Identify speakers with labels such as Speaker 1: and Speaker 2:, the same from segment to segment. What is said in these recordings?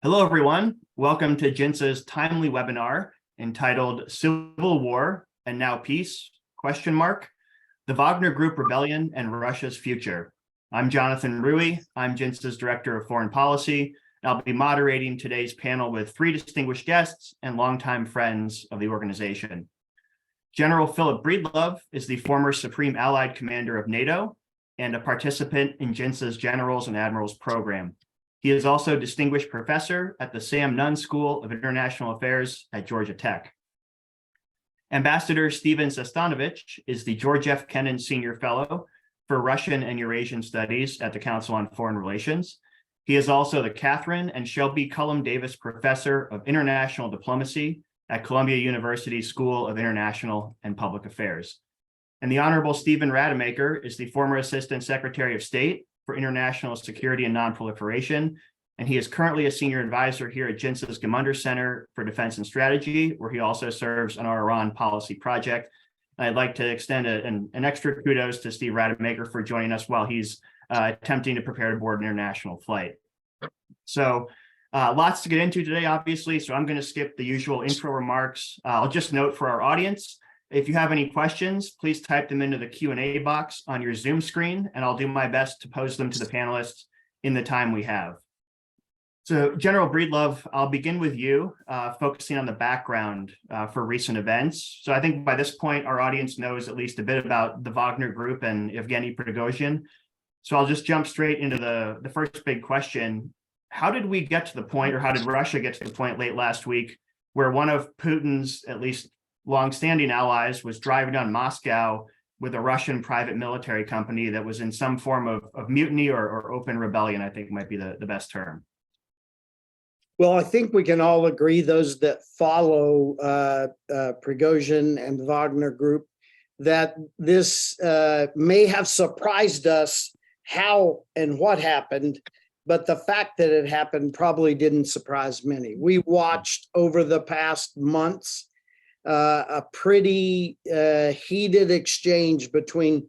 Speaker 1: Hello, everyone. Welcome to JINSA's timely webinar entitled Civil War and Now Peace, ? The Wagner Group Rebellion and Russia's Future. I'm Jonathan Rui. I'm JINSA's Director of Foreign Policy, and I'll be moderating today's panel with three distinguished guests and longtime friends of the organization. General Philip Breedlove is the former Supreme Allied Commander of NATO and a participant in JINSA's Generals and Admirals program. He is also Distinguished Professor at the Sam Nunn School of International Affairs at Georgia Tech. Ambassador Steven Sestanovich is the George F. Kennan Senior Fellow for Russian and Eurasian Studies at the Council on Foreign Relations. He is also the Catherine and Shelby Cullum Davis Professor of International Diplomacy at Columbia University School of International and Public Affairs. And the Honorable Stephen Rademacher is the former Assistant Secretary of State for International Security and Nonproliferation, and he is currently a senior advisor here at JINSA's Gemunder Center for Defense and Strategy, where he also serves on our Iran policy project. And I'd like to extend an extra kudos to Steve Rademacher for joining us while he's attempting to prepare to board an international flight. So lots to get into today, obviously, so I'm going to skip the usual intro remarks. I'll just note for our audience, if you have any questions, please type them into the Q&A box on your Zoom screen, and I'll do my best to pose them to the panelists in the time we have. So General Breedlove, I'll begin with you, focusing on the background for recent events. So I think by this point, our audience knows at least a bit about the Wagner Group and Yevgeny Prigozhin. So I'll just jump straight into the first big question. How did we get to the point, or how did Russia get to the point late last week where one of Putin's, at least longstanding allies, was driving on Moscow with a Russian private military company that was in some form of mutiny or open rebellion, I think might be the best term?
Speaker 2: Well, I think we can all agree, those that follow Prigozhin and the Wagner Group, that this may have surprised us how and what happened, but the fact that it happened probably didn't surprise many. We watched over the past months a pretty heated exchange between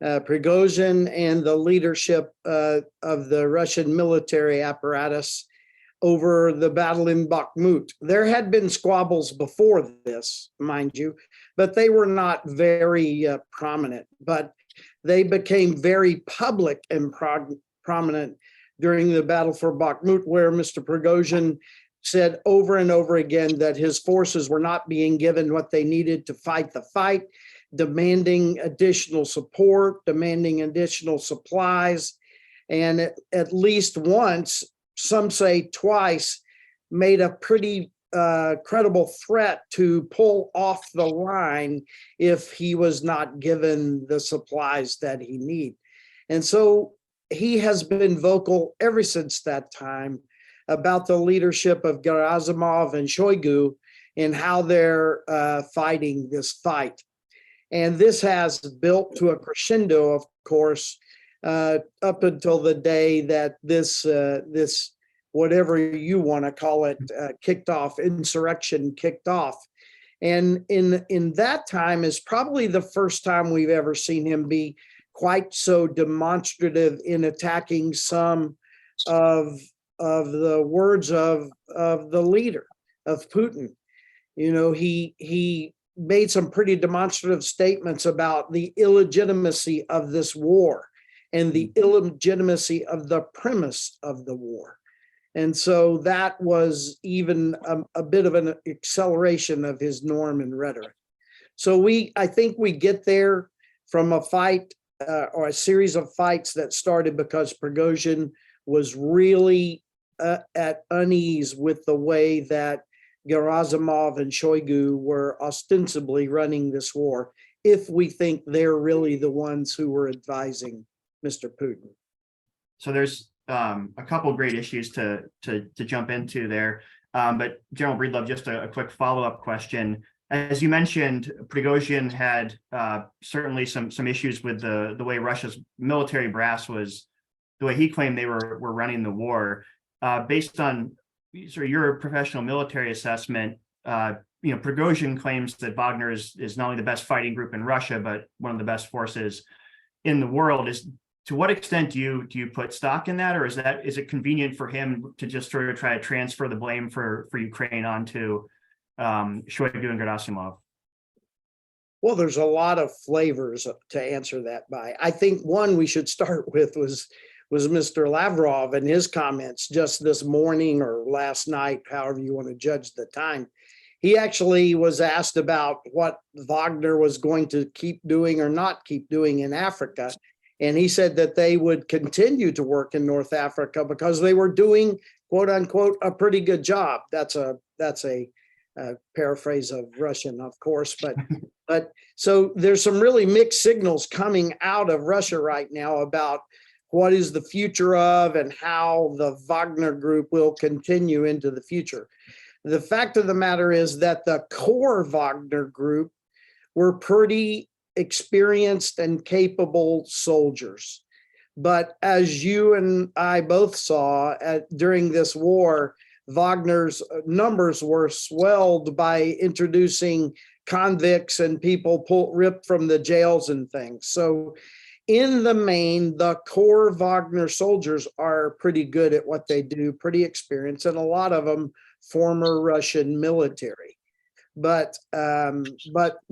Speaker 2: Prigozhin and the leadership of the Russian military apparatus over the battle in Bakhmut. There had been squabbles before this, mind you, but they were not very prominent. But they became very public and prominent during the battle for Bakhmut, where Mr. Prigozhin said over and over again that his forces were not being given what they needed to fight the fight, demanding additional support, demanding additional supplies, and at least once, some say twice, made a pretty credible threat to pull off the line if he was not given the supplies that he needed. And so he has been vocal ever since that time about the leadership of Gerasimov and Shoigu and how they're fighting this fight. And this has built to a crescendo, of course, up until the day that this whatever you want to call it, insurrection kicked off. And in that time is probably the first time we've ever seen him be quite so demonstrative in attacking some of the words of the leader, of Putin. You know, he made some pretty demonstrative statements about the illegitimacy of this war and the illegitimacy of the premise of the war. And so that was even a bit of an acceleration of his norm and rhetoric. So I think we get there from a fight or a series of fights that started because Prigozhin was really at unease with the way that Gerasimov and Shoigu were ostensibly running this war, if we think they're really the ones who were advising Mr. Putin.
Speaker 1: So there's a couple of great issues to jump into there. But General Breedlove, just a quick follow-up question. As you mentioned, Prigozhin had certainly some issues with the way Russia's military brass was, the way he claimed they were running the war. Based on sort of your professional military assessment, Prigozhin claims that Wagner is not only the best fighting group in Russia, but one of the best forces in the world. to what extent do you put stock in that, or is it convenient for him to just sort of try to transfer the blame for Ukraine onto Shoigu and Gerasimov?
Speaker 2: Well, there's a lot of flavors to answer that by. I think one we should start with was Mr. Lavrov and his comments just this morning or last night, however you want to judge the time. He actually was asked about what Wagner was going to keep doing or not keep doing in Africa. And he said that they would continue to work in North Africa because they were doing, quote unquote, a pretty good job. That's a paraphrase of Russian, of course, but so there's some really mixed signals coming out of Russia right now about what is the future of and how the Wagner group will continue into the future. The fact of the matter is that the core Wagner group were pretty experienced and capable soldiers. But as you and I both saw during this war, Wagner's numbers were swelled by introducing convicts and people ripped from the jails and things. So in the main, the core Wagner soldiers are pretty good at what they do, pretty experienced, and a lot of them former Russian military. But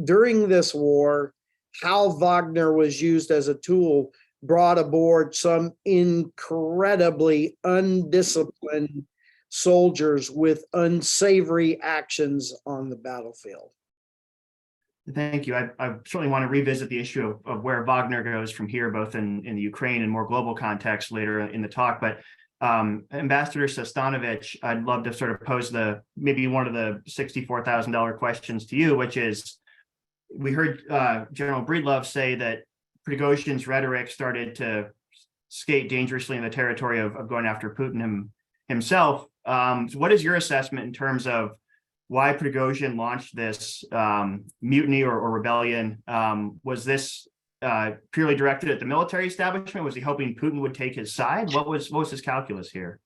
Speaker 2: during this war, how Wagner was used as a tool brought aboard some incredibly undisciplined soldiers with unsavory actions on the battlefield.
Speaker 1: Thank you. I certainly want to revisit the issue of where Wagner goes from here, both in the Ukraine and more global context later in the talk. But Ambassador Sestanovich, I'd love to sort of pose maybe one of the $64,000 questions to you, which is, we heard General Breedlove say that Prigozhin's rhetoric started to skate dangerously in the territory of going after Putin himself. So what is your assessment in terms of why Prigozhin launched this mutiny or rebellion? Was this purely directed at the military establishment? Was he hoping Putin would take his side? What was his calculus here?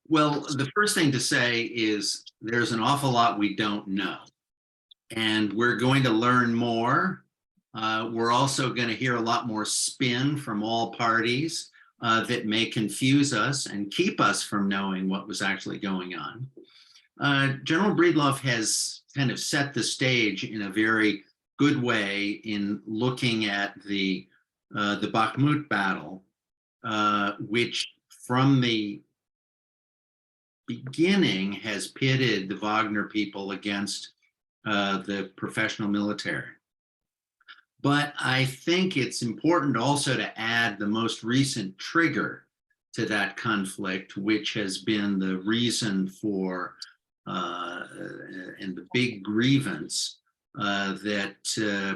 Speaker 3: Well, the first thing to say is there's an awful lot we don't know, and we're going to learn more. We're also going to hear a lot more spin from all parties that may confuse us and keep us from knowing what was actually going on. General Breedlove has kind of set the stage in a very good way in looking at the Bakhmut battle, which from the beginning has pitted the Wagner people against the professional military. But I think it's important also to add the most recent trigger to that conflict, which has been the reason for and the big grievance that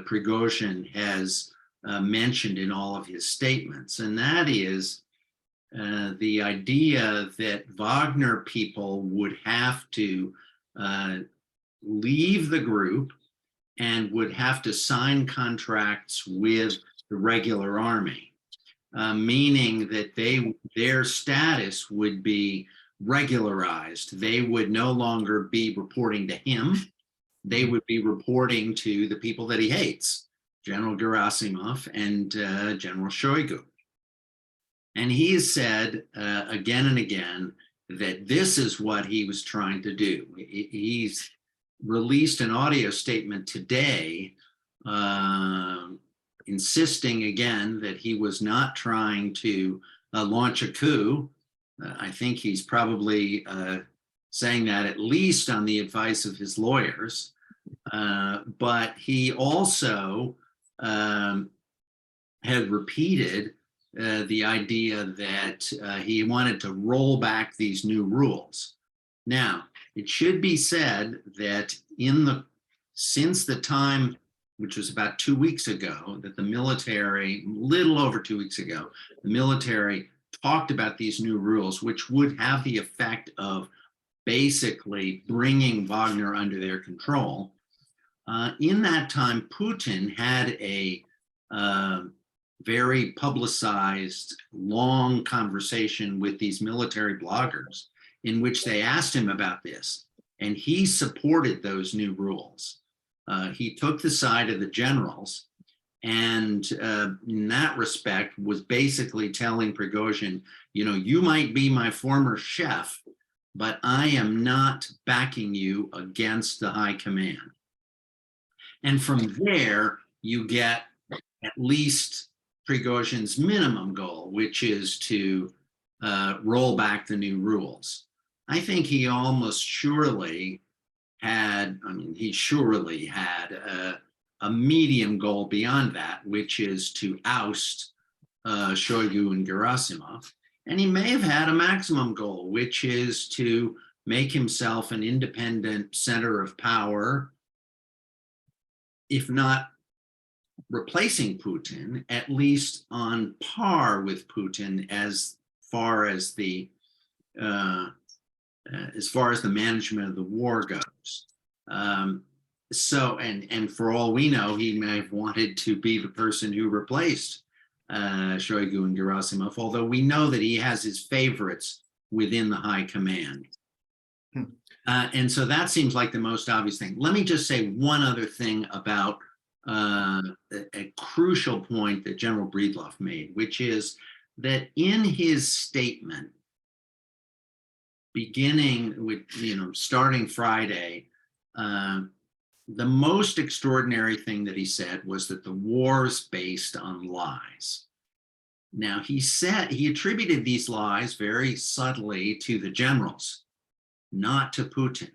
Speaker 3: Prigozhin has mentioned in all of his statements. And that is the idea that Wagner people would have to leave the group and would have to sign contracts with the regular army, meaning that their status would be regularized. They would no longer be reporting to him. They would be reporting to the people that he hates, General Gerasimov and General Shoigu. And he has said again and again that this is what he was trying to do. He's released an audio statement today insisting again that he was not trying to launch a coup. I think he's probably saying that at least on the advice of his lawyers. But he also had repeated the idea that he wanted to roll back these new rules. Now, it should be said that since the time, which was about 2 weeks ago, that the military, little over 2 weeks ago, the military talked about these new rules, which would have the effect of basically bringing Wagner under their control. In that time, Putin had a very publicized, long conversation with these military bloggers in which they asked him about this, and he supported those new rules. He took the side of the generals, And in that respect was basically telling Prigozhin, you might be my former chef, but I am not backing you against the high command. And from there, you get at least Prigozhin's minimum goal, which is to roll back the new rules. I think he almost surely had, he surely had a medium goal beyond that, which is to oust Shoigu and Gerasimov. And he may have had a maximum goal, which is to make himself an independent center of power, if not replacing Putin, at least on par with Putin as far as the management of the war goes. And for all we know, he may have wanted to be the person who replaced Shoigu and Gerasimov, although we know that he has his favorites within the high command. And so that seems like the most obvious thing. Let me just say one other thing about a crucial point that General Breedlove made, which is that in his statement, beginning with, starting Friday, the most extraordinary thing that he said was that the war is based on lies. Now, he attributed these lies very subtly to the generals, not to Putin.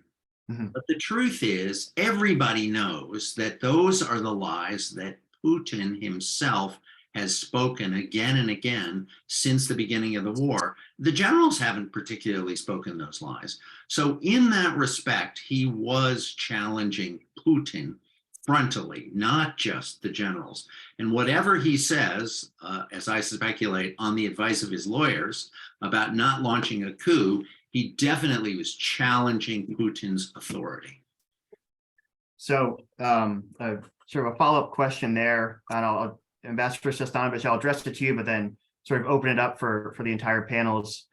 Speaker 3: Mm-hmm. But the truth is, everybody knows that those are the lies that Putin himself has spoken again and again since the beginning of the war. The generals haven't particularly spoken those lies. So in that respect, he was challenging Putin frontally, not just the generals. And whatever he says, as I speculate, on the advice of his lawyers about not launching a coup, he definitely was challenging Putin's authority.
Speaker 1: So sort of a follow-up question there, and Ambassador Sestanovich, I'll address it to you, but then sort of open it up for the entire panel's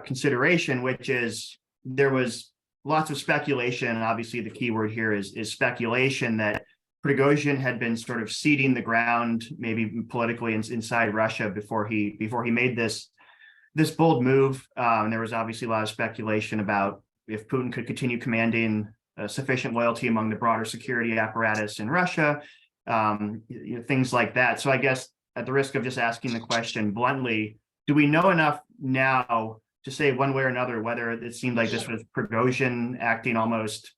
Speaker 1: consideration, which is there was lots of speculation, and obviously the key word here is speculation, that Prigozhin had been sort of seeding the ground, maybe politically inside Russia before he made this bold move. And there was obviously a lot of speculation about if Putin could continue commanding sufficient loyalty among the broader security apparatus in Russia, things like that. So I guess at the risk of just asking the question bluntly, do we know enough now to say one way or another whether it seemed like this was Prigozhin acting almost,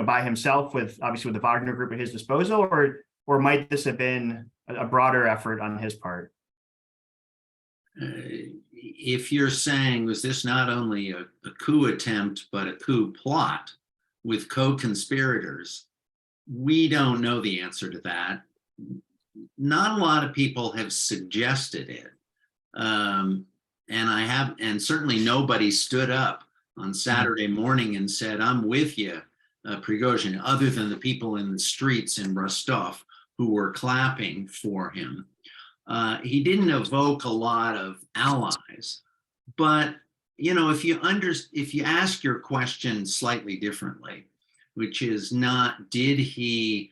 Speaker 1: by himself, with the Wagner group at his disposal, or might this have been a broader effort on his part?
Speaker 3: If you're saying, was this not only a coup attempt, but a coup plot with co-conspirators, we don't know the answer to that. Not a lot of people have suggested it. And certainly nobody stood up on Saturday morning and said, I'm with you, Prigozhin, other than the people in the streets in Rostov who were clapping for him. He didn't evoke a lot of allies, but if you ask your question slightly differently, which is not, did he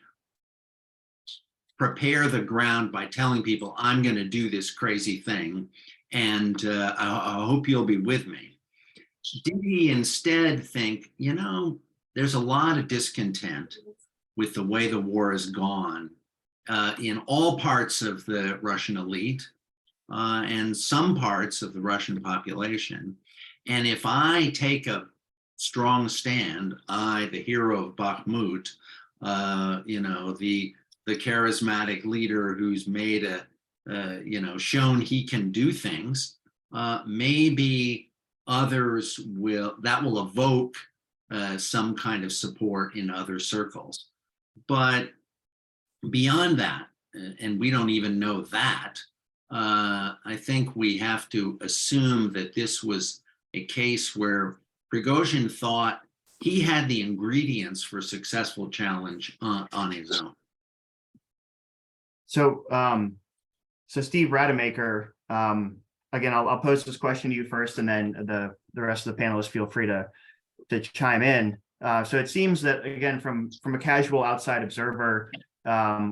Speaker 3: prepare the ground by telling people, I'm going to do this crazy thing, and I hope you'll be with me? Did he instead think, there's a lot of discontent with the way the war has gone in all parts of the Russian elite and some parts of the Russian population. And if I take a strong stand, the hero of Bakhmut, the charismatic leader who's made shown he can do things, maybe others will evoke some kind of support in other circles. But beyond that, and we don't even know that, I think we have to assume that this was a case where Prigozhin thought he had the ingredients for a successful challenge on his own.
Speaker 1: So Steve Rademacher, again, I'll pose this question to you first, and then the rest of the panelists feel free to chime in. So it seems that, again, from a casual outside observer,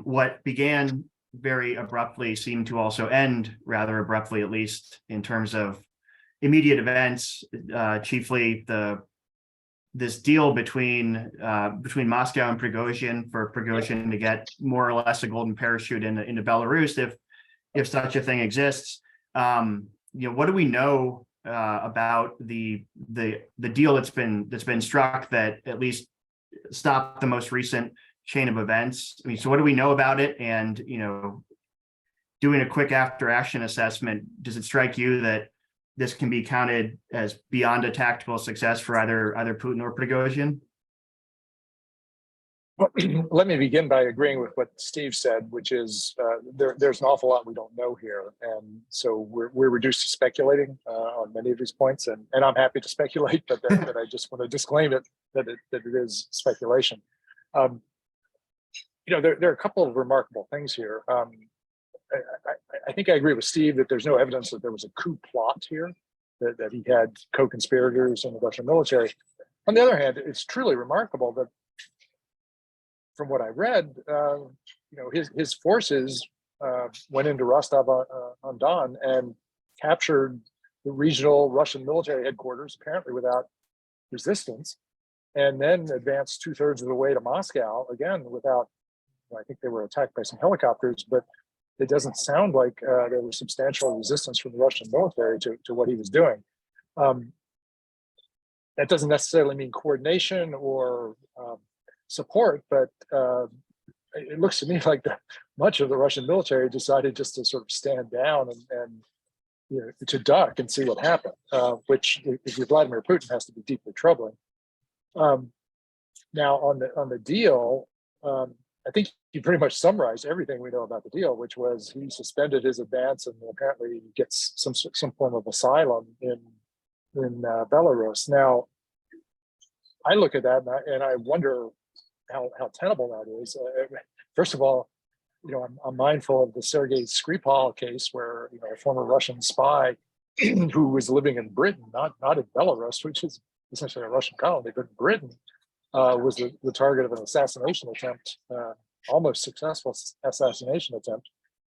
Speaker 1: what began very abruptly seem to also end rather abruptly, at least in terms of immediate events, chiefly this deal between Moscow and Prigozhin for Prigozhin to get more or less a golden parachute into Belarus, if such a thing exists. What do we know about the deal that's been struck that at least stopped the most recent chain of events? I mean, so what do we know about it? And doing a quick after action assessment, does it strike you that this can be counted as beyond a tactical success for either Putin or Prigozhin?
Speaker 4: Well, let me begin by agreeing with what Steve said, which is there's an awful lot we don't know here, and so we're reduced to speculating on many of these points, and I'm happy to speculate, but that I just want to disclaim it that it is speculation. There are a couple of remarkable things here. I think I agree with Steve that there's no evidence that there was a coup plot here, that he had co-conspirators in the Russian military. On the other hand, it's truly remarkable that, from what I read, his forces went into Rostov-on-Don and captured the regional Russian military headquarters, apparently without resistance, and then advanced 2/3 of the way to Moscow, again without. I think they were attacked by some helicopters, but it doesn't sound like there was substantial resistance from the Russian military to what he was doing. That doesn't necessarily mean coordination or support, but it looks to me like much of the Russian military decided just to sort of stand down and to duck and see what happened, which, if you're Vladimir Putin, has to be deeply troubling. Now, on the deal, I think you pretty much summarized everything we know about the deal, which was he suspended his advance and apparently gets some form of asylum in Belarus. Now, I look at that and I wonder how tenable that is. First of all, I'm mindful of the Sergei Skripal case, where a former Russian spy who was living in Britain, not in Belarus, which is essentially a Russian colony, but Britain, was the target of an assassination attempt, almost successful assassination attempt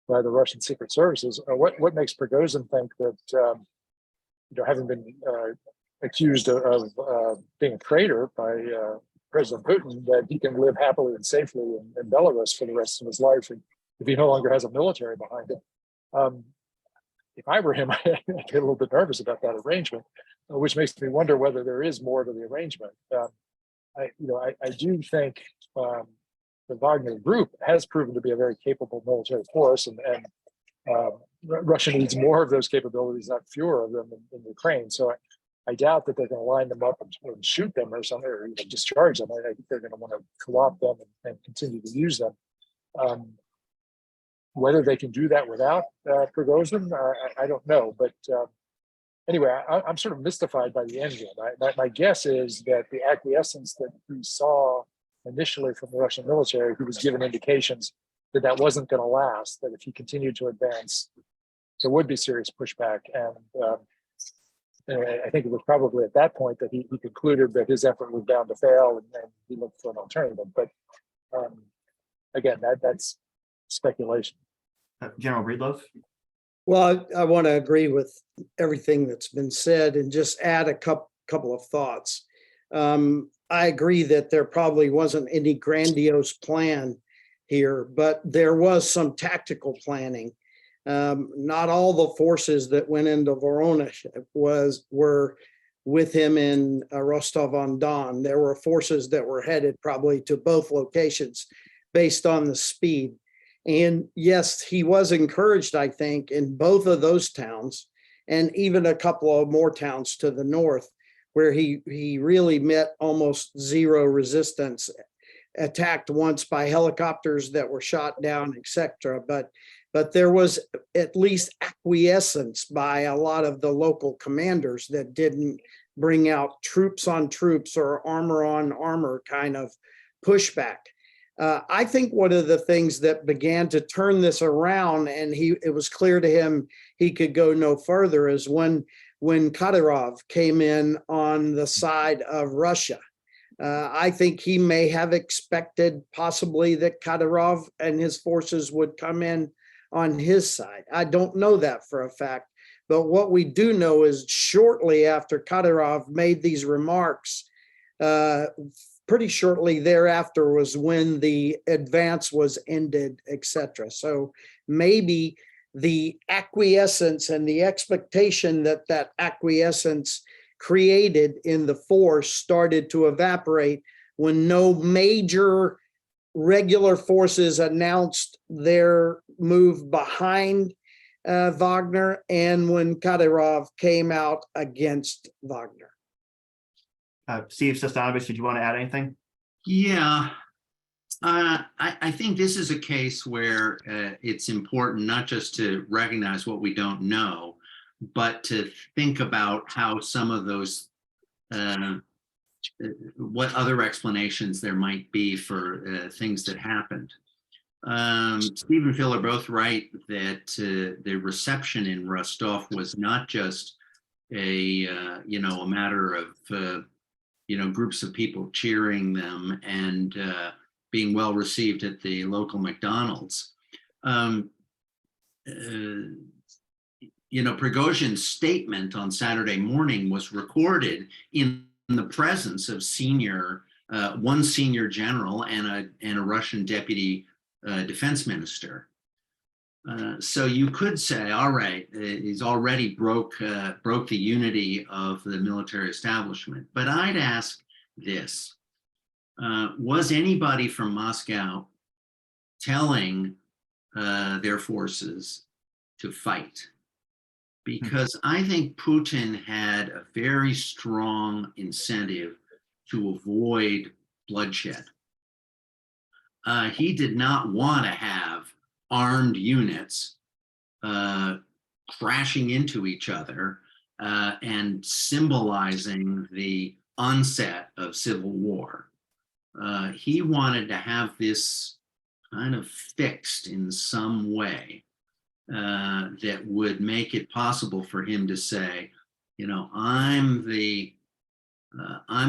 Speaker 4: by the Russian secret services. What makes Prigozhin think that, having been accused of being a traitor by President Putin, that he can live happily and safely in Belarus for the rest of his life, and if he no longer has a military behind him? If I were him, I'd get a little bit nervous about that arrangement, which makes me wonder whether there is more to the arrangement. I do think the Wagner group has proven to be a very capable military force, and Russia needs more of those capabilities, not fewer of them in Ukraine. So I doubt that they're going to line them up and shoot them or something, or discharge them. I think they're going to want to co-opt them and continue to use them. Whether they can do that without Prigozhin, I don't know. But anyway, I'm sort of mystified by the end game. My guess is that the acquiescence that we saw initially from the Russian military, who was given indications that wasn't going to last, that if he continued to advance, there would be serious pushback. And I think it was probably at that point that he concluded that his effort was bound to fail, and he looked for an alternative. But again, that's speculation.
Speaker 1: General Breedlove?
Speaker 2: Well, I want to agree with everything that's been said and just add a couple of thoughts. I agree that there probably wasn't any grandiose plan here, but there was some tactical planning. Not all the forces that went into Voronezh were with him in Rostov-on-Don. There were forces that were headed probably to both locations based on the speed. And yes, he was encouraged, I think, in both of those towns, and even a couple of more towns to the north, where he really met almost zero resistance, attacked once by helicopters that were shot down, etc. But there was at least acquiescence by a lot of the local commanders that didn't bring out troops on troops or armor on armor kind of pushback. I think one of the things that began to turn this around, and it was clear to him he could go no further, is when Kadyrov came in on the side of Russia. I think he may have expected possibly that Kadyrov and his forces would come in on his side. I don't know that for a fact, but what we do know is shortly after Kadyrov made these remarks, pretty shortly thereafter was when the advance was ended, etc. So maybe the acquiescence and the expectation that that acquiescence created in the force started to evaporate when no major regular forces announced their move behind Wagner and when Kadyrov came out against Wagner.
Speaker 1: Steve Sestanovich, did you want to add anything?
Speaker 3: Yeah, I think this is a case where it's important not just to recognize what we don't know, but to think about how some of those, what other explanations there might be for things that happened. Steve and Phil are both right that the reception in Rostov was not just a matter of groups of people cheering them and being well received at the local McDonald's. Prigozhin's statement on Saturday morning was recorded in the presence of one senior general and a Russian deputy defense minister. So you could say, all right, he's already broke the unity of the military establishment. But I'd ask this: was anybody from Moscow telling their forces to fight? Because I think Putin had a very strong incentive to avoid bloodshed. He did not want to have armed units crashing into each other and symbolizing the onset of civil war. He wanted to have this kind of fixed in some way that would make it possible for him to say, I'm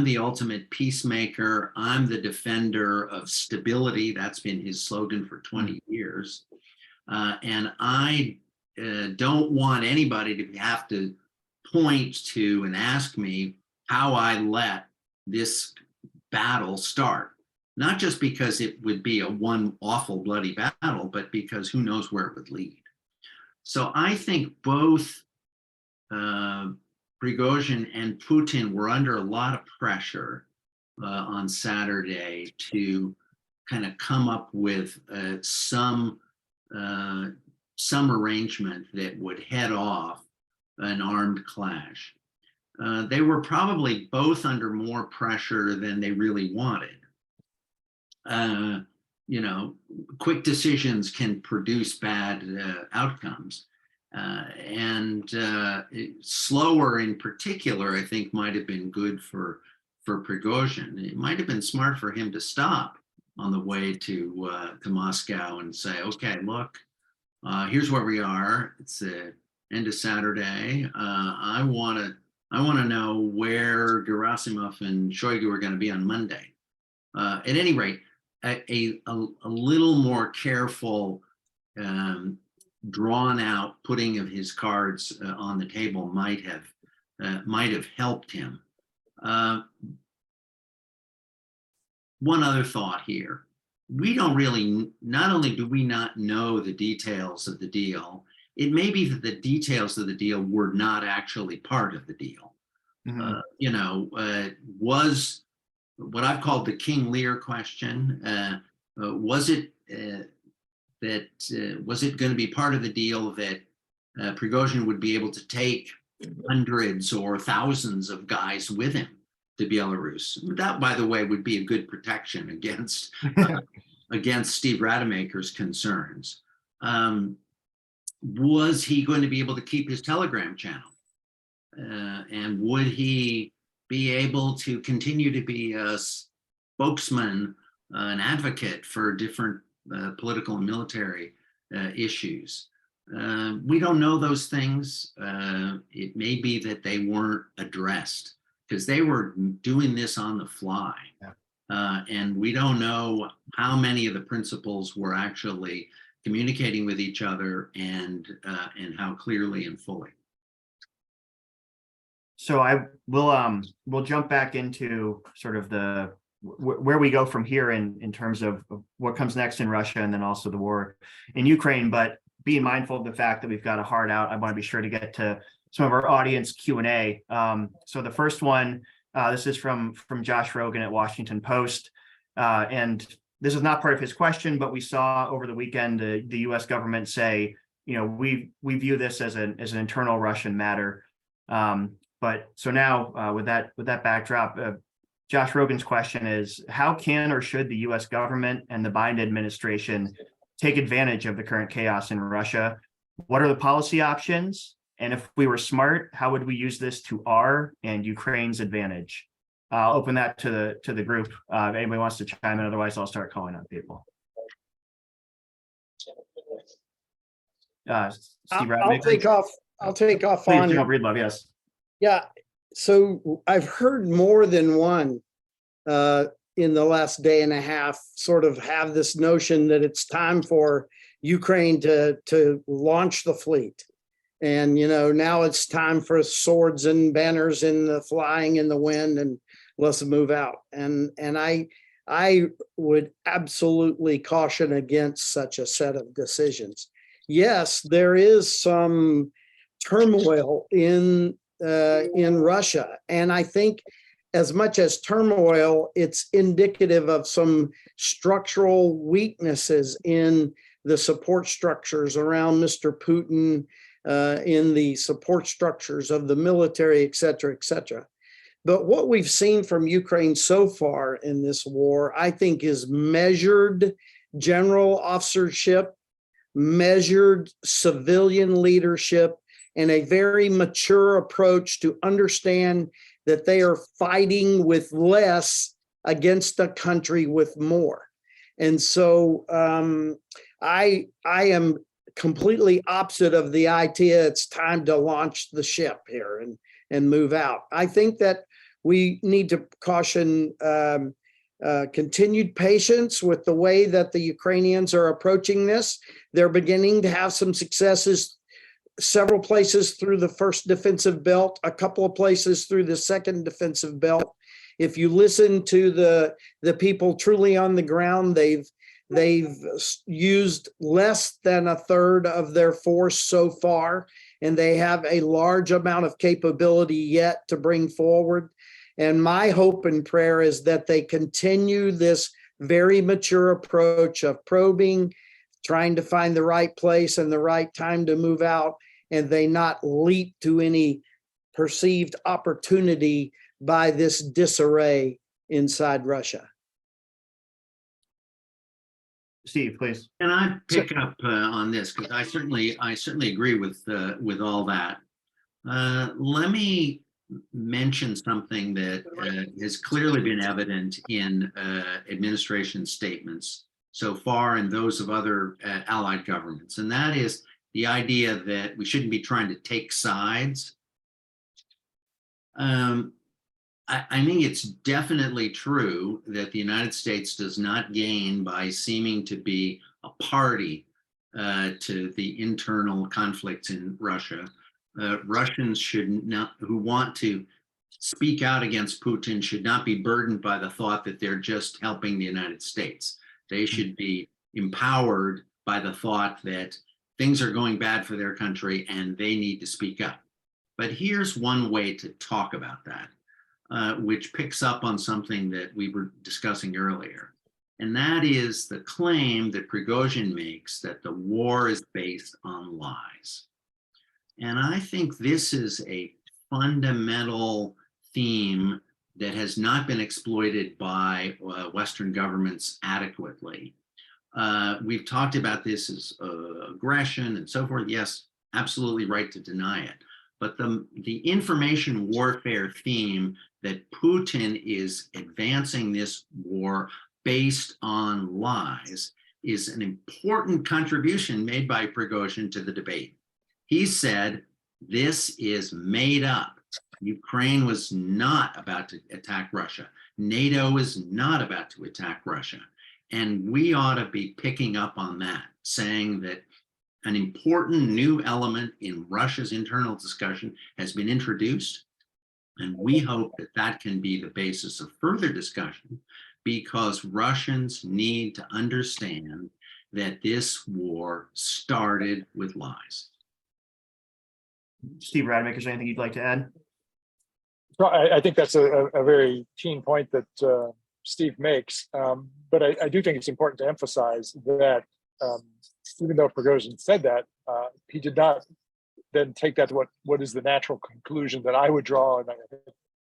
Speaker 3: the ultimate peacemaker. I'm the defender of stability. That's been his slogan for 20 years. And I don't want anybody to have to point to and ask me how I let this battle start. Not just because it would be one awful bloody battle, but because who knows where it would lead. So I think both Prigozhin and Putin were under a lot of pressure on Saturday to kind of come up with some arrangement that would head off an armed clash. They were probably both under more pressure than they really wanted. Quick decisions can produce bad outcomes. And slower in particular, I think, might have been good for Prigozhin. It might have been smart for him to stop on the way to Moscow and say, okay, look, here's where we are. It's the end of Saturday. I want to know where Gerasimov and Shoigu are going to be on Monday. At any rate, a little more careful, drawn out putting of his cards on the table might have helped him. One other thought here. We don't really, not only do we not know the details of the deal, it may be that the details of the deal were not actually part of the deal. Was what I've called the King Lear question. Was it going to be part of the deal that Prigozhin would be able to take hundreds or thousands of guys with him to Belarus? That, by the way, would be a good protection against Steve Rademacher's concerns. Was he going to be able to keep his Telegram channel? And would he be able to continue to be a spokesman, an advocate for different political and military issues? We don't know those things. It may be that they weren't addressed because they were doing this on the fly.
Speaker 1: Yeah.
Speaker 3: And we don't know how many of the principals were actually communicating with each other and how clearly and fully.
Speaker 1: So we'll jump back into sort of where we go from here in terms of what comes next in Russia and then also the war in Ukraine. But being mindful of the fact that we've got a hard out, I want to be sure to get to some of our audience Q&A. So the first one, this is from Josh Rogan at Washington Post. And this is not part of his question, but we saw over the weekend the U.S. government say, we view this as an internal Russian matter. But so now with that backdrop, Josh Rogan's question is, how can or should the U.S. government and the Biden administration take advantage of the current chaos in Russia? What are the policy options? And if we were smart, how would we use this to our and Ukraine's advantage? I'll open that to the group. If anybody wants to chime in, otherwise I'll start calling on people. Steve,
Speaker 2: I'll take off
Speaker 1: please,
Speaker 2: on.
Speaker 1: General Breedlove, yes.
Speaker 2: Yeah, so I've heard more than one in the last day and a half sort of have this notion that it's time for Ukraine to launch the fleet. And, now it's time for swords and banners in the flying in the wind and let's move out. And I would absolutely caution against such a set of decisions. Yes, there is some turmoil in Russia. And I think as much as turmoil, it's indicative of some structural weaknesses in the support structures around Mr. Putin, in the support structures of the military, et cetera, et cetera. But what we've seen from Ukraine so far in this war, I think, is measured general officership, measured civilian leadership, and a very mature approach to understand that they are fighting with less against a country with more. And so I am completely opposite of the idea it's time to launch the ship here and move out. I think that we need to caution continued patience with the way that the Ukrainians are approaching this. They're beginning to have some successes, several places through the first defensive belt, a couple of places through the second defensive belt. If you listen to the people truly on the ground, they've used less than a third of their force so far, and they have a large amount of capability yet to bring forward. And my hope and prayer is that they continue this very mature approach of probing, trying to find the right place and the right time to move out, and they not leap to any perceived opportunity by this disarray inside Russia.
Speaker 1: Steve, please.
Speaker 3: Can I pick up on this? Because I certainly agree with all that. Let me mention something that has clearly been evident in administration statements so far and those of other allied governments, and that is the idea that we shouldn't be trying to take sides. I think it's definitely true that the United States does not gain by seeming to be a party to the internal conflicts in Russia. Russians should not, who want to speak out against Putin, should not be burdened by the thought that they're just helping the United States. They should be empowered by the thought that things are going bad for their country and they need to speak up. But here's one way to talk about that, which picks up on something that we were discussing earlier. And that is the claim that Prigozhin makes that the war is based on lies. And I think this is a fundamental theme that has not been exploited by Western governments adequately. We've talked about this as aggression and so forth. Yes, absolutely right to deny it. But the information warfare theme that Putin is advancing this war based on lies is an important contribution made by Prigozhin to the debate. He said, this is made up. Ukraine was not about to attack Russia. NATO is not about to attack Russia. And we ought to be picking up on that, saying that an important new element in Russia's internal discussion has been introduced. And we hope that that can be the basis of further discussion, because Russians need to understand that this war started with lies.
Speaker 1: Steve Rademacher, is there anything you'd like to add?
Speaker 4: So I think that's a very keen point that Steve makes. But I do think it's important to emphasize that even though Prigozhin said that, he did not then take that to what is the natural conclusion that I would draw, and I think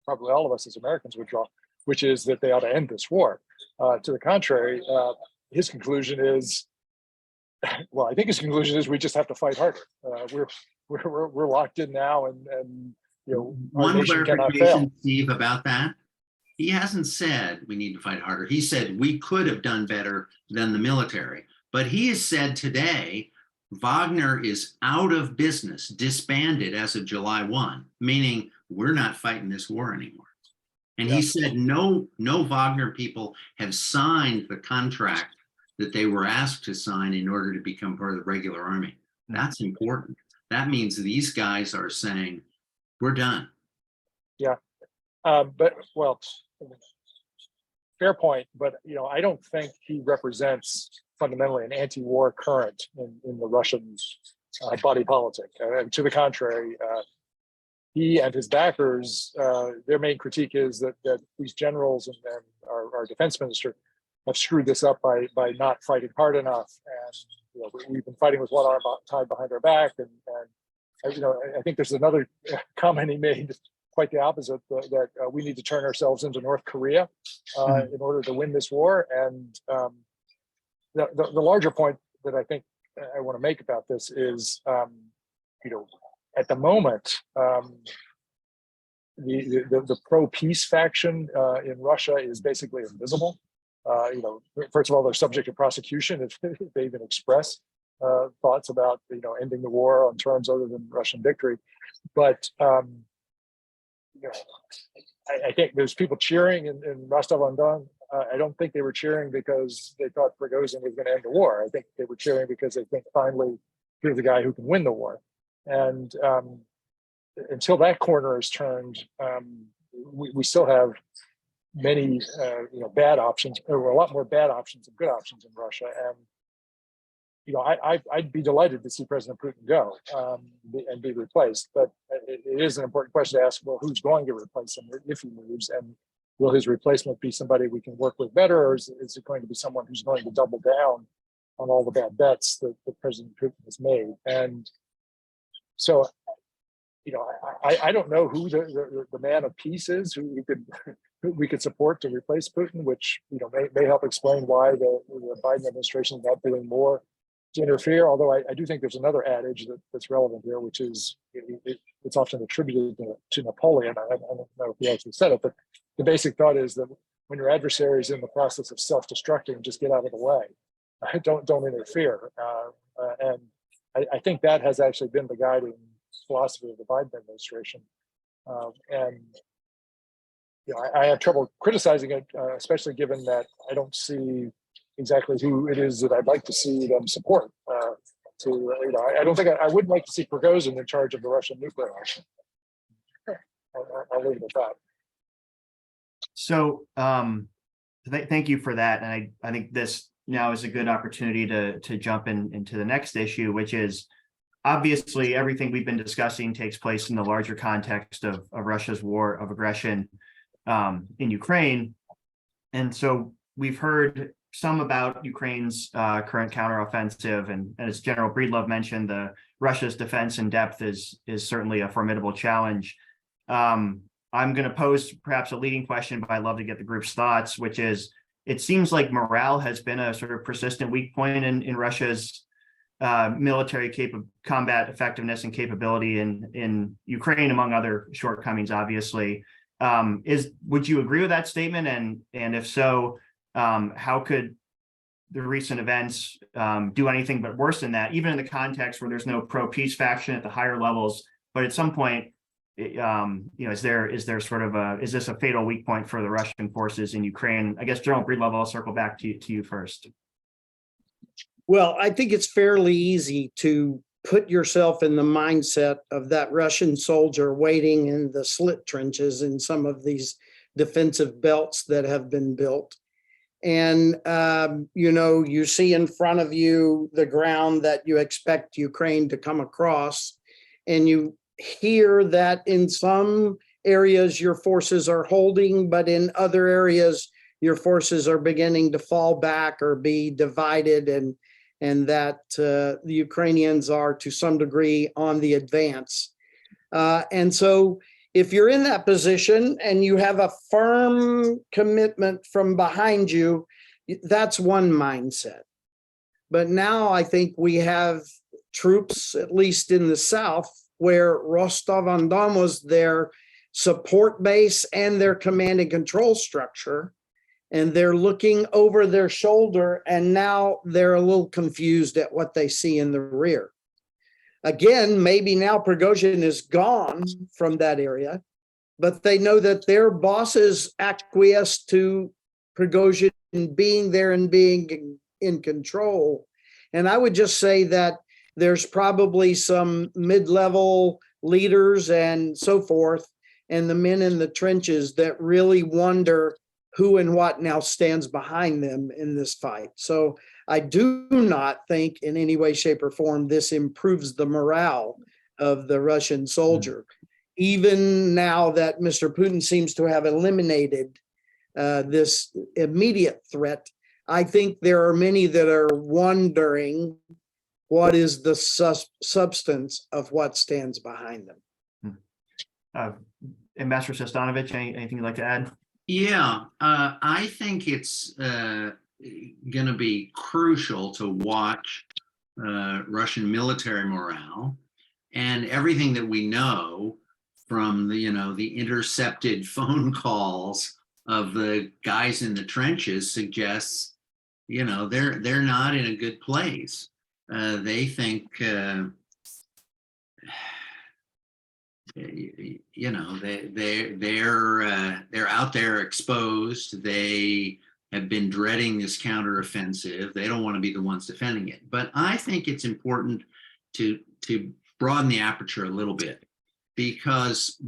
Speaker 4: probably all of us as Americans would draw, which is that they ought to end this war. To the contrary, his conclusion is, well, I think his conclusion is we just have to fight harder. We're locked in now, and you know, our
Speaker 3: One
Speaker 4: nation cannot fail.
Speaker 3: clarification, Steve, about that. He hasn't said we need to fight harder. He said we could have done better than the military. But he has said today, Wagner is out of business, disbanded as of July 1, meaning we're not fighting this war anymore. And he said no Wagner people have signed the contract that they were asked to sign in order to become part of the regular army. That's important. That means these guys are saying, we're done.
Speaker 4: Yeah, but well, fair point. But you know, I don't think he represents fundamentally an anti-war current in the Russian body politic. To the contrary, he and his backers, their main critique is that these generals and our defense minister have screwed this up by not fighting hard enough. And you know, we've been fighting with one arm tied behind our back. And you know, I think there's another comment he made, quite the opposite, that we need to turn ourselves into North Korea in order to win this war. And the larger point that I think I want to make about this is, you know, at the moment, the pro-peace faction in Russia is basically invisible. You know, first of all, they're subject to prosecution if they even express thoughts about, you know, ending the war on terms other than Russian victory. But you know, I think there's people cheering in Rostov-on-Don. I don't think they were cheering because they thought Prigozhin was going to end the war. I think they were cheering because they think finally here's the guy who can win the war. And until that corner is turned, we still have many you know, bad options, or a lot more bad options than good options in Russia. And you know, I'd be delighted to see President Putin go and be replaced. But it is an important question to ask, well, who's going to replace him if he moves? And will his replacement be somebody we can work with better, or is it going to be someone who's going to double down on all the bad bets that President Putin has made? And so, you know, I don't know who the man of peace is, who we could support to replace Putin, which, you know, may help explain why the Biden administration is not doing more to interfere. Although I do think there's another adage that's relevant here, which is it's often attributed to Napoleon. I don't know if he actually said it, but the basic thought is that when your adversary is in the process of self-destructing, just get out of the way. Don't interfere. And I think that has actually been the guiding philosophy of the Biden administration. And you know, I have trouble criticizing it, especially given that I don't see exactly who it is that I'd like to see them support. You know, I don't think I would like to see Prigozhin in charge of the Russian nuclear option. I'll leave it at that.
Speaker 1: So thank you for that. And I think this now is a good opportunity to jump into the next issue, which is obviously everything we've been discussing takes place in the larger context of Russia's war of aggression in Ukraine. And so we've heard some about Ukraine's current counteroffensive, and as General Breedlove mentioned, Russia's defense in depth is certainly a formidable challenge. I'm going to pose perhaps a leading question, but I'd love to get the group's thoughts, which is, it seems like morale has been a sort of persistent weak point in Russia's military combat effectiveness and capability in Ukraine, among other shortcomings, obviously. Would you agree with that statement? And if so, how could the recent events do anything but worsen that, even in the context where there's no pro-peace faction at the higher levels? But at some point, is there sort of is this a fatal weak point for the Russian forces in Ukraine? I guess General Breedlove, I'll circle back to you first.
Speaker 2: Well, I think it's fairly easy to put yourself in the mindset of that Russian soldier waiting in the slit trenches in some of these defensive belts that have been built. And, you see in front of you the ground that you expect Ukraine to come across. And you hear that in some areas your forces are holding, but in other areas your forces are beginning to fall back or be divided, and that the Ukrainians are to some degree on the advance. And so if you're in that position and you have a firm commitment from behind you, that's one mindset. But now I think we have troops, at least in the south, where Rostov-on-Don was their support base and their command and control structure. And they're looking over their shoulder, and now they're a little confused at what they see in the rear. Again, maybe now Prigozhin is gone from that area, but they know that their bosses acquiesce to Prigozhin being there and being in control. And I would just say that there's probably some mid-level leaders and so forth, and the men in the trenches that really wonder who and what now stands behind them in this fight. So I do not think in any way, shape, or form this improves the morale of the Russian soldier. Even now that Mr. Putin seems to have eliminated this immediate threat, I think there are many that are wondering what is the substance of what stands behind them.
Speaker 1: Ambassador Sestanovich, anything you'd like to add?
Speaker 3: Yeah, I think it's going to be crucial to watch Russian military morale, and everything that we know from the intercepted phone calls of the guys in the trenches suggests they're not in a good place. They think they're out there exposed. They have been dreading this counteroffensive. They don't want to be the ones defending it. But I think it's important to broaden the aperture a little bit, because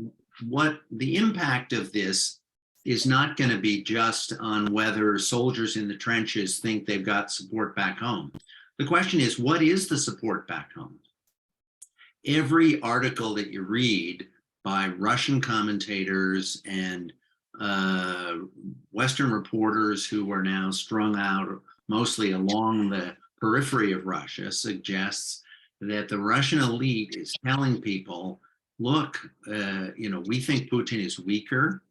Speaker 3: what the impact of this is not going to be just on whether soldiers in the trenches think they've got support back home. The question is, what is the support back home? Every article that you read by Russian commentators and Western reporters who are now strung out mostly along the periphery of Russia suggests that the Russian elite is telling people, look, we think Putin is weaker.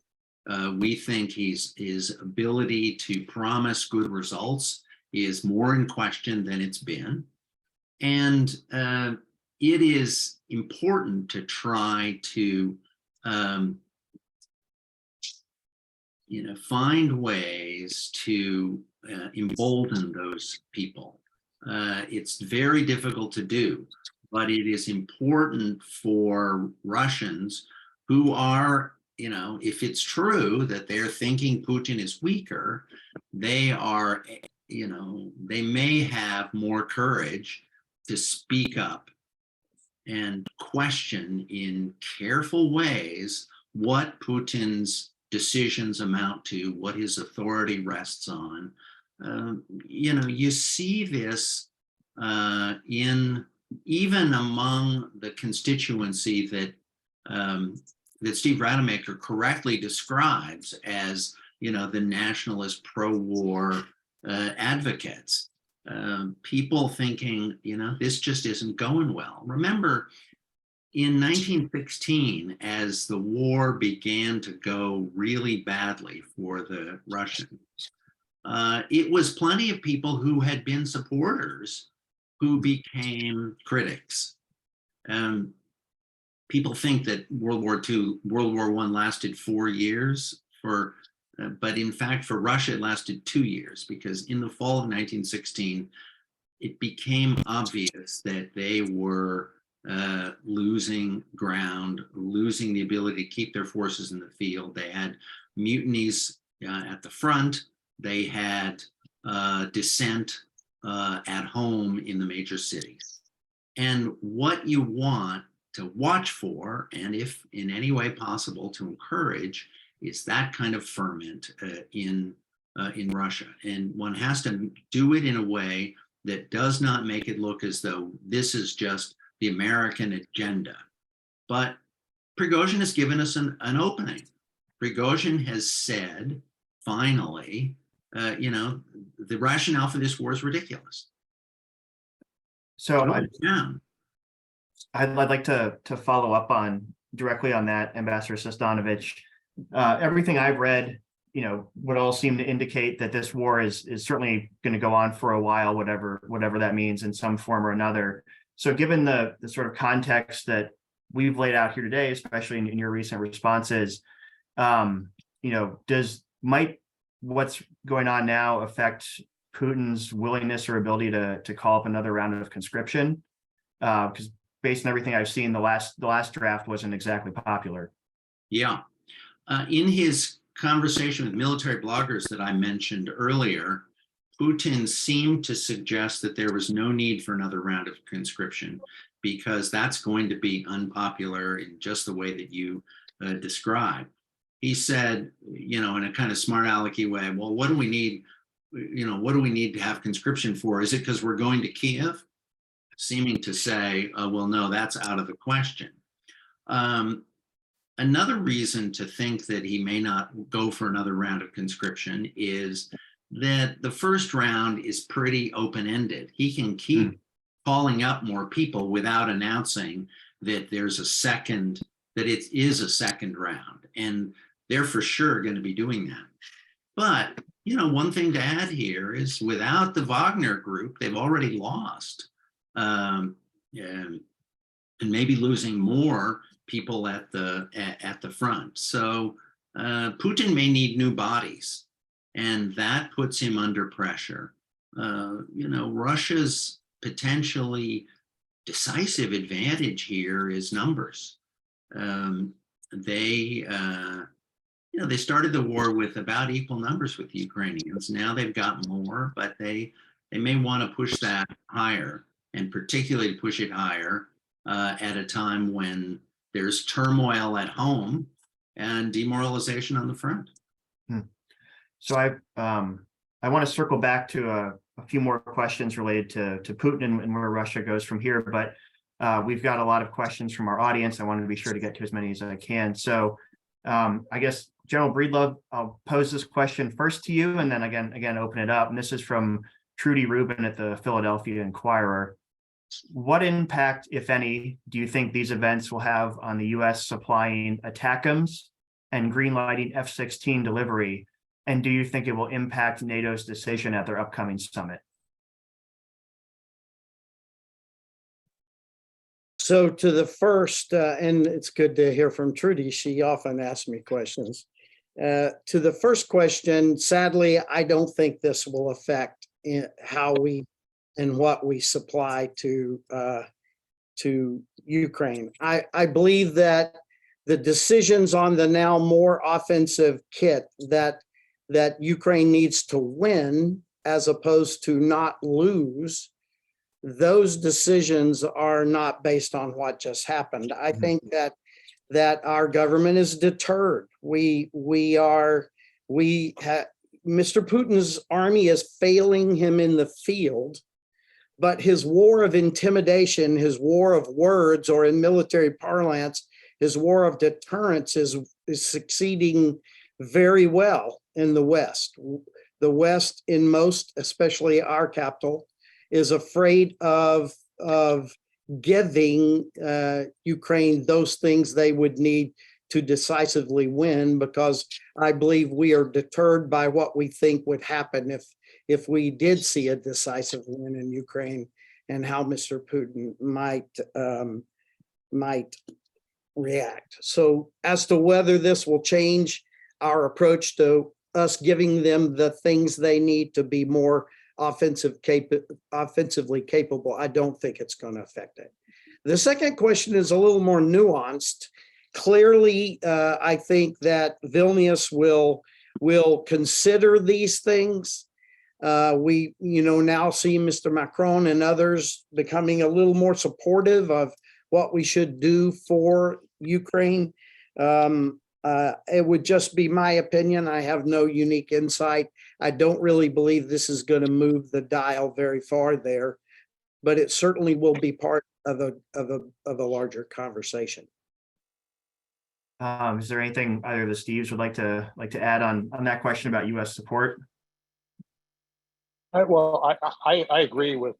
Speaker 3: We think his ability to promise good results is more in question than it's been. And it is important to try to find ways to embolden those people. It's very difficult to do, but it is important for Russians who are, if it's true that they're thinking Putin is weaker, they are, they may have more courage to speak up and question in careful ways what Putin's decisions amount to, what his authority rests on. You see this in even among the constituency that Steve Rademacher correctly describes as, the nationalist pro-war advocates. People thinking, this just isn't going well. Remember, in 1916, as the war began to go really badly for the Russians, it was plenty of people who had been supporters who became critics. People think that World War I lasted 4 years, but in fact, for Russia, it lasted 2 years, because in the fall of 1916, it became obvious that they were losing ground, losing the ability to keep their forces in the field. They had mutinies at the front. They had dissent at home in the major cities. And what you want to watch for, and if in any way possible to encourage, is that kind of ferment in Russia. And one has to do it in a way that does not make it look as though this is just the American agenda. But Prigozhin has given us an opening. Prigozhin has said, finally, the rationale for this war is ridiculous.
Speaker 1: So
Speaker 3: Yeah.
Speaker 1: I'd like to follow up directly on that, Ambassador Sestanovich. Everything I've read, would all seem to indicate that this war is certainly going to go on for a while, whatever that means in some form or another. So given the sort of context that we've laid out here today, especially in your recent responses, might what's going on now affect Putin's willingness or ability to call up another round of conscription? Because based on everything I've seen, the last draft wasn't exactly popular.
Speaker 3: Yeah. In his conversation with military bloggers that I mentioned earlier, Putin seemed to suggest that there was no need for another round of conscription because that's going to be unpopular in just the way that you described. He said, in a kind of smart alecky way, well, what do we need? What do we need to have conscription for? Is it because we're going to Kiev? Seeming to say, well, no, that's out of the question. Another reason to think that he may not go for another round of conscription is that the first round is pretty open-ended. He can keep calling up more people without announcing that it is a second round. And they're for sure going to be doing that. But, one thing to add here is without the Wagner group, they've already lost. And maybe losing more people at the front. So Putin may need new bodies, and that puts him under pressure. Russia's potentially decisive advantage here is numbers. They started the war with about equal numbers with the Ukrainians. Now they've got more, but they may want to push that higher, and particularly push it higher at a time when there's turmoil at home and demoralization on the front.
Speaker 1: So I want to circle back to a few more questions related to Putin and where Russia goes from here, but we've got a lot of questions from our audience. I wanted to be sure to get to as many as I can. So I guess, General Breedlove, I'll pose this question first to you, and then again open it up. And this is from Trudy Rubin at the Philadelphia Inquirer. What impact, if any, do you think these events will have on the U.S. supplying ATACMS and greenlighting F-16 delivery? And do you think it will impact NATO's decision at their upcoming summit?
Speaker 2: So to the first, and it's good to hear from Trudy. She often asks me questions. To the first question, sadly, I don't think this will affect how we and what we supply to Ukraine. I believe that the decisions on the now more offensive kit that Ukraine needs to win as opposed to not lose, those decisions are not based on what just happened. I think that our government is deterred. Mr. Putin's army is failing him in the field, but his war of intimidation, his war of words, or in military parlance, his war of deterrence is succeeding very well in the West. The West, in most, especially our capital, is afraid of giving Ukraine those things they would need to decisively win, because I believe we are deterred by what we think would happen if we did see a decisive win in Ukraine, and how Mr. Putin might react. So as to whether this will change our approach to us giving them the things they need to be more offensively capable, I don't think it's going to affect it. The second question is a little more nuanced. Clearly, I think that Vilnius will consider these things. We, now see Mr. Macron and others becoming a little more supportive of what we should do for Ukraine. It would just be my opinion. I have no unique insight. I don't really believe this is going to move the dial very far there, but it certainly will be part of a larger conversation.
Speaker 1: Is there anything either of the Steves would like to add on that question about U.S. support?
Speaker 4: I agree with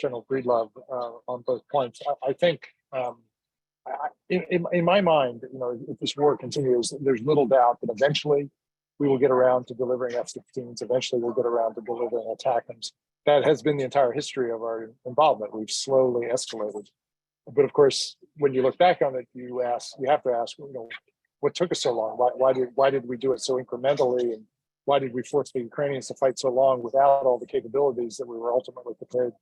Speaker 4: General Breedlove on both points. I think in my mind, if this war continues, there's little doubt that eventually we will get around to delivering F-16s. Eventually, we'll get around to delivering ATACMS. That has been the entire history of our involvement. We've slowly escalated. But of course, when you look back on it, you have to ask, what took us so long? Why did we do it so incrementally? And why did we force the Ukrainians to fight so long without all the capabilities that we were ultimately prepared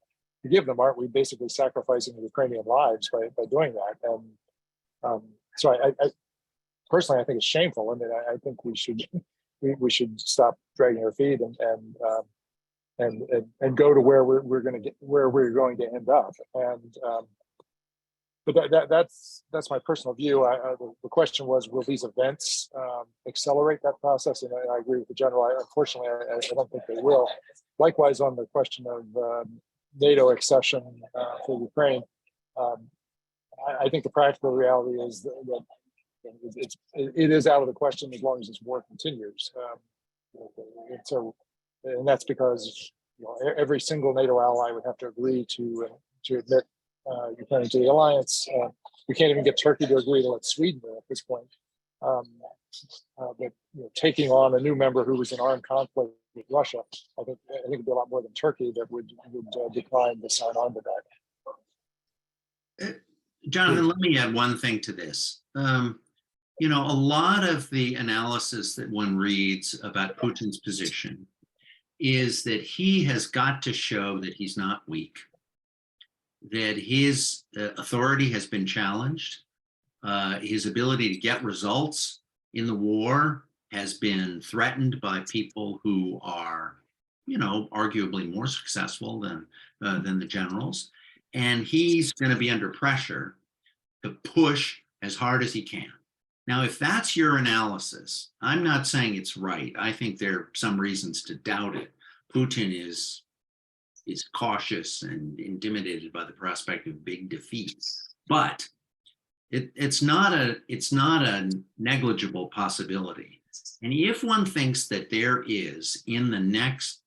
Speaker 4: to give them? Aren't we basically sacrificing Ukrainian lives by doing that? And so I personally, I think it's shameful. I mean, I think we should stop dragging our feet and go to where we're going to end up. And but that's my personal view. The question was, will these events accelerate that process? And I agree with the general. Unfortunately, I don't think they will. Likewise, on the question of NATO accession for Ukraine, I think the practical reality is that it is out of the question as long as this war continues. And that's because every single NATO ally would have to agree to admit Ukraine to the alliance. We can't even get Turkey to agree to let Sweden at this point. But taking on a new member who was in armed conflict with Russia, I think it'd be a lot more than Turkey that would decline to sign on to that.
Speaker 3: Jonathan, let me add one thing to this. A lot of the analysis that one reads about Putin's position is that he has got to show that he's not weak, that his authority has been challenged, his ability to get results in the war has been threatened by people who are, arguably more successful than the generals, and he's going to be under pressure to push as hard as he can. Now, if that's your analysis, I'm not saying it's right. I think there are some reasons to doubt it. Putin is cautious and intimidated by the prospect of big defeats, but it's not a negligible possibility. And if one thinks that there is in the next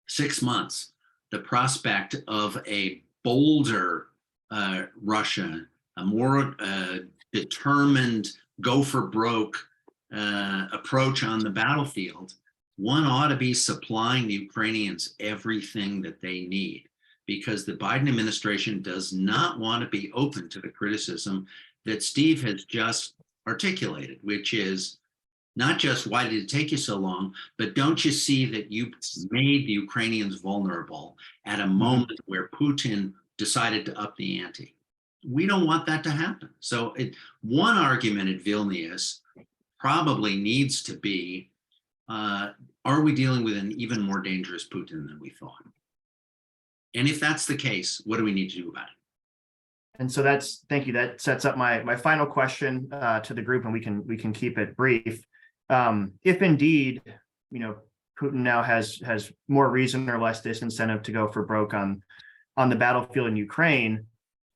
Speaker 3: 6 months the prospect of a bolder Russia, a more determined go for broke approach on the battlefield, one ought to be supplying the Ukrainians everything that they need, because the Biden administration does not want to be open to the criticism that Steve has just articulated, which is not just why did it take you so long, but don't you see that you made the Ukrainians vulnerable at a moment where Putin decided to up the ante? We don't want that to happen. So one argument at Vilnius probably needs to be, are we dealing with an even more dangerous Putin than we thought? And if that's the case, what do we need to do about it?
Speaker 1: And so thank you. That sets up my final question to the group, and we can keep it brief. If indeed, Putin now has more reason or less disincentive to go for broke on the battlefield in Ukraine,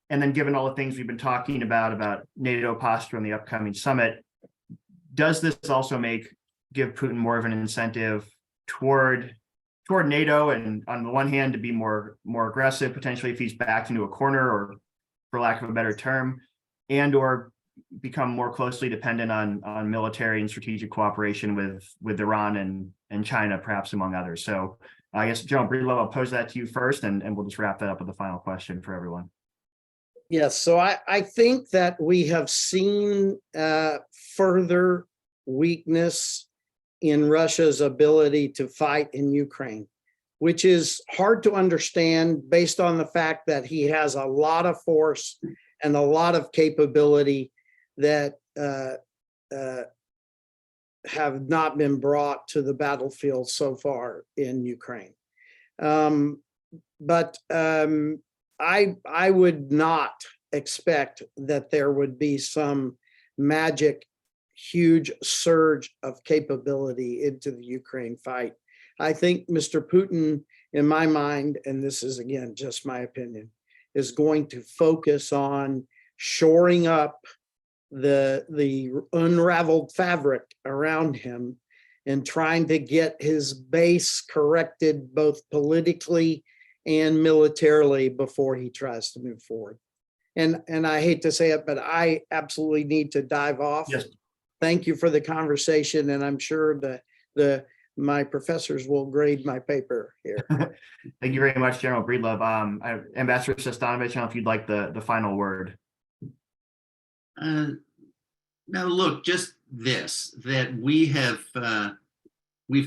Speaker 1: and then given all the things we've been talking about NATO posture in the upcoming summit, does this also give Putin more of an incentive toward NATO, and on the one hand to be more aggressive, potentially if he's backed into a corner, or for lack of a better term, and or become more closely dependent on military and strategic cooperation with Iran and China, perhaps among others? So I guess, General Breedlove, I'll pose that to you first, and we'll just wrap that up with the final question for everyone.
Speaker 2: Yes, so I think that we have seen further weakness in Russia's ability to fight in Ukraine. which is hard to understand based on the fact that he has a lot of force and a lot of capability that have not been brought to the battlefield so far in Ukraine. But I would not expect that there would be some magic huge surge of capability into the Ukraine fight. I think Mr. Putin, in my mind, and this is again just my opinion, is going to focus on shoring up the unraveled fabric around him and trying to get his base corrected both politically and militarily before he tries to move forward. And I hate to say it, but I absolutely need to dive off.
Speaker 1: Yes.
Speaker 2: Thank you for the conversation, and I'm sure that my professors will grade my paper here.
Speaker 1: Thank you very much, General Breedlove. Ambassador Sestanovich, I don't know if you'd like the final word.
Speaker 3: Now, look, just this, that we've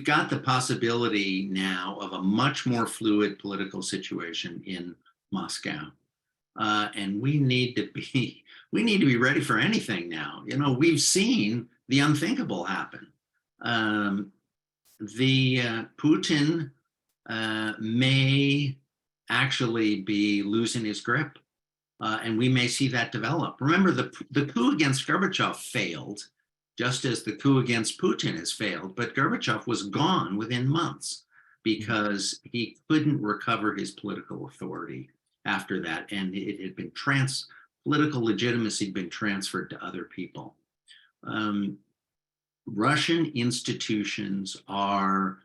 Speaker 3: got the possibility now of a much more fluid political situation in Moscow. And we need to be ready for anything now. You know, we've seen the unthinkable happen. Putin may actually be losing his grip, and we may see that develop. Remember, the coup against Gorbachev failed, just as the coup against Putin has failed, but Gorbachev was gone within months because he couldn't recover his political authority after that, and it had been political legitimacy had been transferred to other people. Russian institutions are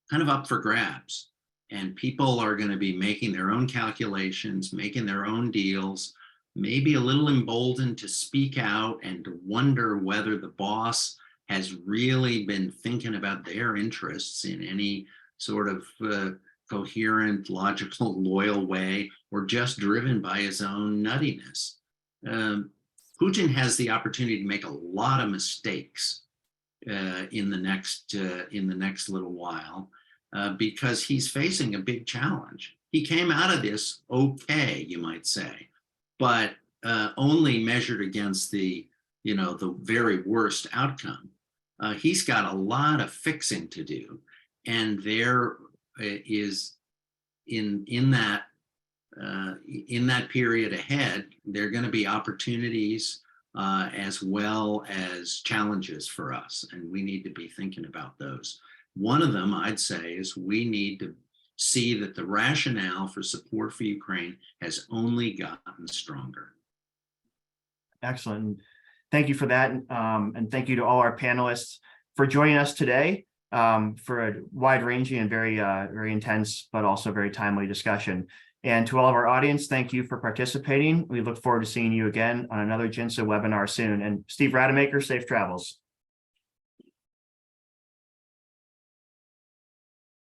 Speaker 3: kind of up for grabs, and people are going to be making their own calculations, making their own deals, maybe a little emboldened to speak out and to wonder whether the boss has really been thinking about their interests in any sort of coherent, logical, loyal way, or just driven by his own nuttiness. Putin has the opportunity to make a lot of mistakes in the next little while because he's facing a big challenge. He came out of this okay, you might say, but only measured against the very worst outcome. He's got a lot of fixing to do, and there is in that period ahead, there are going to be opportunities as well as challenges for us, and we need to be thinking about those. One of them, I'd say, is we need to see that the rationale for support for Ukraine has only gotten stronger.
Speaker 1: Excellent. Thank you for that. And thank you to all our panelists for joining us today for a wide-ranging and very intense, but also very timely discussion. And to all of our audience, thank you for participating. We look forward to seeing you again on another GINSA webinar soon. And Steve Rademacher, safe travels.